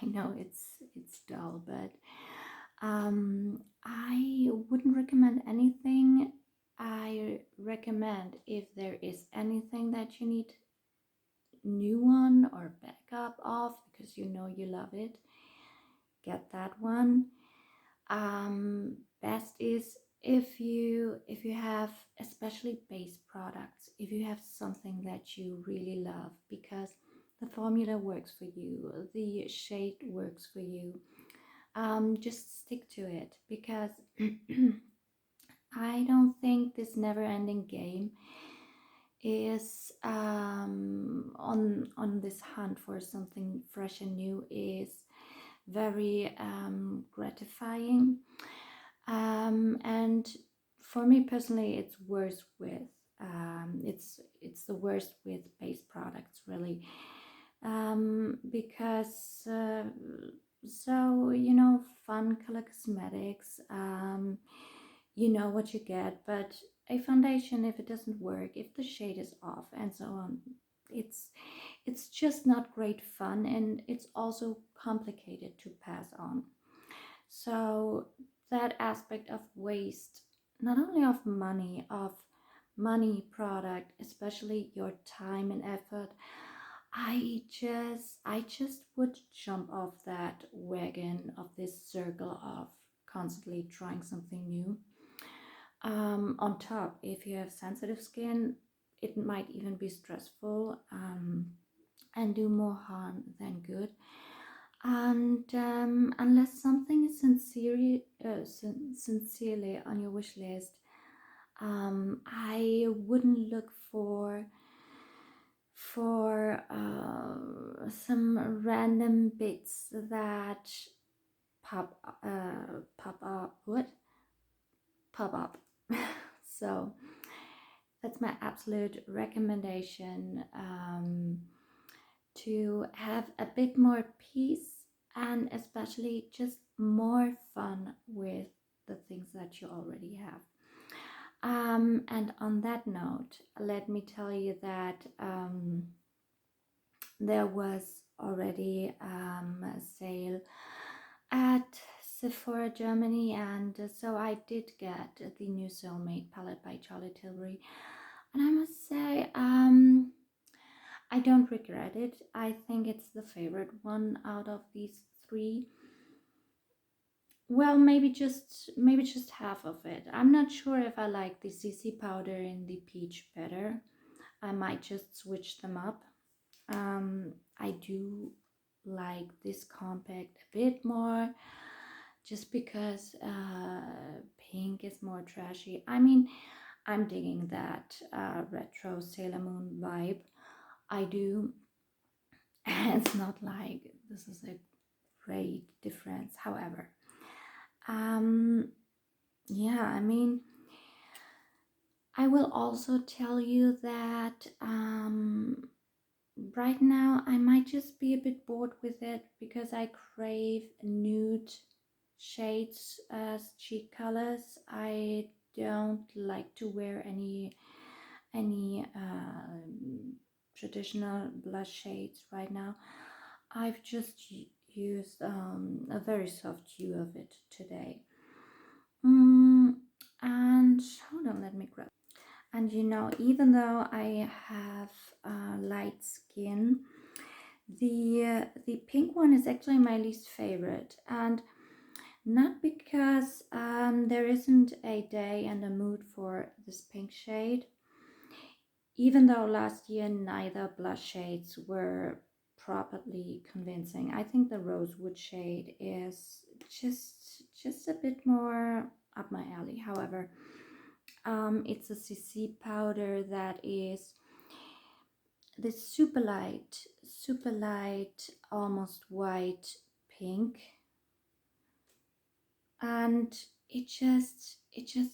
I know it's dull, but I wouldn't recommend anything. I recommend if there is anything that you need new one or backup of because you know you love it, get that one. Best is if you have especially base products, if you have something that you really love because the formula works for you, the shade works for you, just stick to it because I don't think this never-ending game is on this hunt for something fresh and new is very gratifying. And for me personally, it's worse with it's the worst with base products really, because so you know, fun color cosmetics, you know what you get, but a foundation, if it doesn't work, if the shade is off and so on, it's it's just not great fun, and it's also complicated to pass on. So that aspect of waste, not only of money, product, especially your time and effort, I just would jump off that wagon of this circle of constantly trying something new. On top, if you have sensitive skin, it might even be stressful, and do more harm than good. And unless something is sincerely on your wish list, I wouldn't look for some random bits that pop up. What? Pop up. So that's my absolute recommendation, to have a bit more peace and especially just more fun with the things that you already have. And on that note, let me tell you that there was already a sale at Sephora Germany, and so I did get the new Soulmate palette by Charlotte Tilbury, and I must say, I don't regret it. I think it's the favorite one out of these three. Well, maybe just half of it. I'm not sure if I like the CC powder and the peach better. I might just switch them up. I do like this compact a bit more, just because pink is more trashy. I mean, I'm digging that retro Sailor Moon vibe. I do. It's not like this is a great difference. However, um, yeah, I mean, I will also tell you that right now I might just be a bit bored with it because I crave nude shades as cheek colors. I don't like to wear any traditional blush shades right now. I've just used a very soft hue of it today. Mm, and hold on, let me grab. And you know, even though I have light skin, the pink one is actually my least favorite, and not because there isn't a day and a mood for this pink shade. Even though last year neither blush shades were properly convincing, I think the rosewood shade is just a bit more up my alley. However, it's a CC powder that is this super light, almost white pink, and it just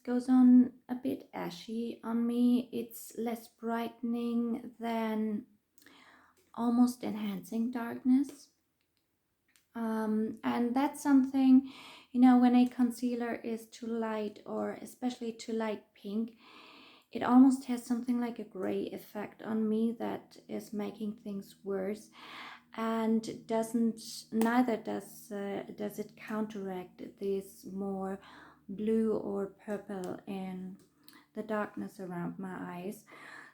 goes on a bit ashy on me. It's less brightening than almost enhancing darkness. And that's something, you know, when a concealer is too light or especially too light pink, it almost has something like a gray effect on me that is making things worse. and does it counteract this more blue or purple in the darkness around my eyes.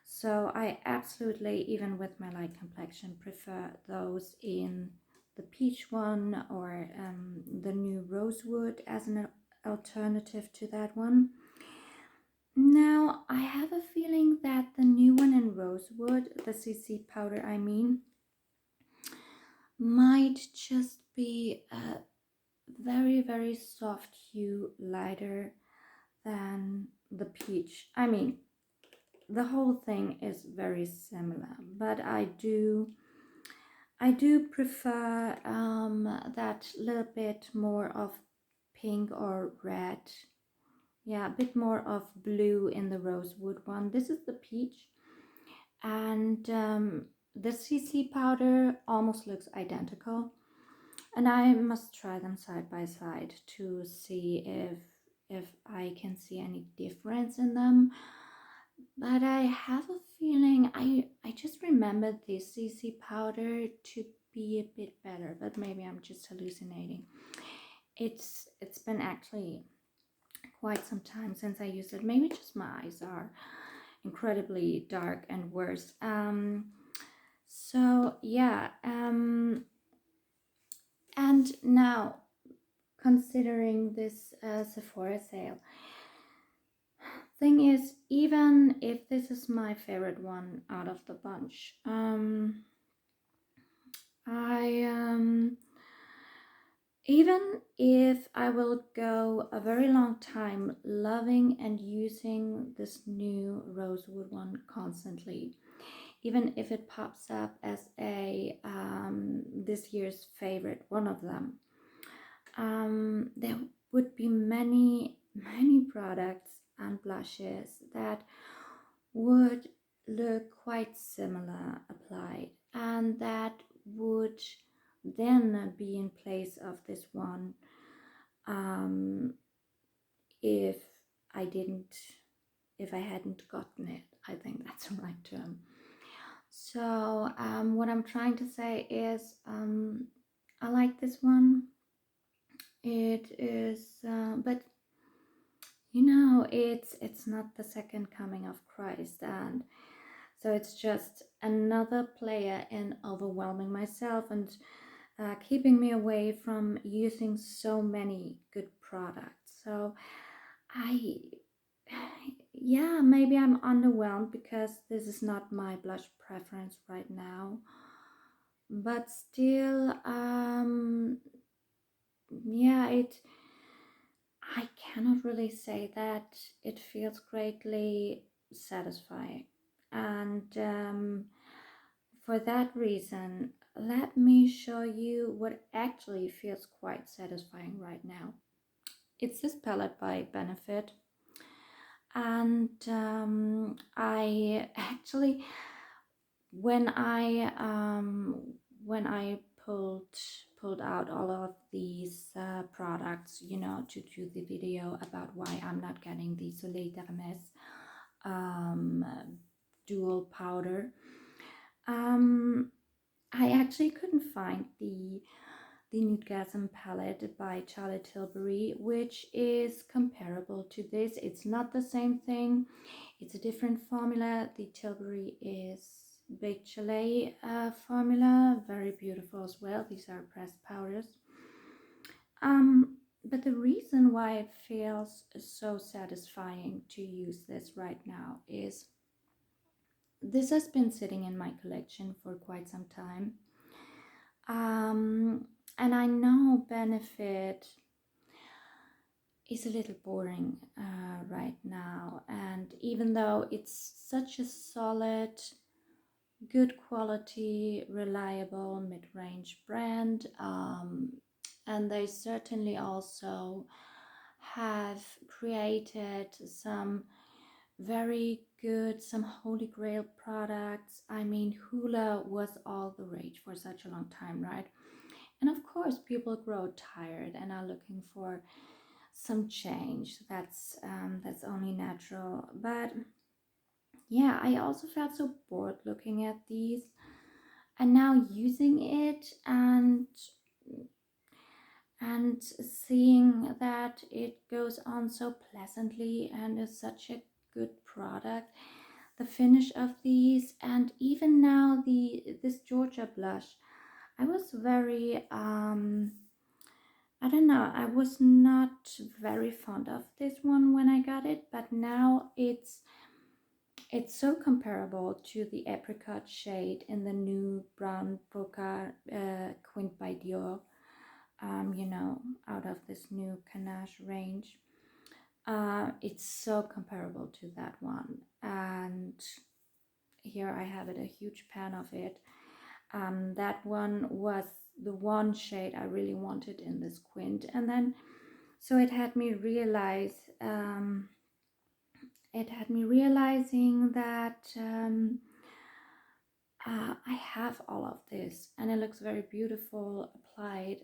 So I absolutely, even with my light complexion, prefer those in the peach one, or the new rosewood as an alternative to that one. Now I have a feeling that the new one in rosewood, the CC powder I mean, might just be a very soft hue, lighter than the peach. I mean, the whole thing is very similar, but I do prefer that little bit more of pink or red. Yeah, a bit more of blue in the rosewood one. This is the peach, and the CC powder almost looks identical. And I must try them side by side to see if I can see any difference in them. But I have a feeling I just remembered this CC powder to be a bit better, but maybe I'm just hallucinating. It's been actually quite some time since I used it. Maybe just my eyes are incredibly dark and worse. So yeah, and now considering this Sephora sale, thing is, even if this is my favorite one out of the bunch, I even if I will go a very long time loving and using this new rosewood one constantly, even if it pops up as a this year's favorite, one of them, there would be many products and blushes that would look quite similar applied, and that would then be in place of this one, um, if I didn't if I hadn't gotten it. I think that's the right term. So what I'm trying to say is, I like this one. It is, but it's not the second coming of Christ, and so it's just another player in overwhelming myself and keeping me away from using so many good products. So I, yeah, maybe I'm underwhelmed because this is not my blush preference right now, but still, yeah, I cannot really say that it feels greatly satisfying. And for that reason, let me show you what actually feels quite satisfying right now. It's this palette by Benefit. And I actually, when I pulled out all of these products, to do the video about why I'm not getting the Soleil d'Hermès um, dual powder, I actually couldn't find the Nudgasm palette by Charlotte Tilbury, which is comparable to this. It's not the same thing. It's a different formula. The Tilbury is Baked Chalet formula, very beautiful as well. These are pressed powders. But the reason why it feels so satisfying to use this right now is this has been sitting in my collection for quite some time. And I know Benefit is a little boring right now, and even though it's such a solid, good quality, reliable mid-range brand, and they certainly also have created some very good, some holy grail products. I mean, hula was all the rage for such a long time, right? And of course people grow tired and are looking for some change. That's only natural. But yeah, I also felt so bored looking at these, and now using it and seeing that it goes on so pleasantly and is such a good product, the finish of these, and even now this Georgia blush, I was very I don't know, I was not very fond of this one when I got it, but now it's so comparable to the apricot shade in the new brown Bocca Quint by Dior, you know, out of this new Canache range. It's so comparable to that one, and here I have it, a huge pan of it. That one was the one shade I really wanted in this Quint, and then so it had me realize, it had me realizing that I have all of this and it looks very beautiful applied,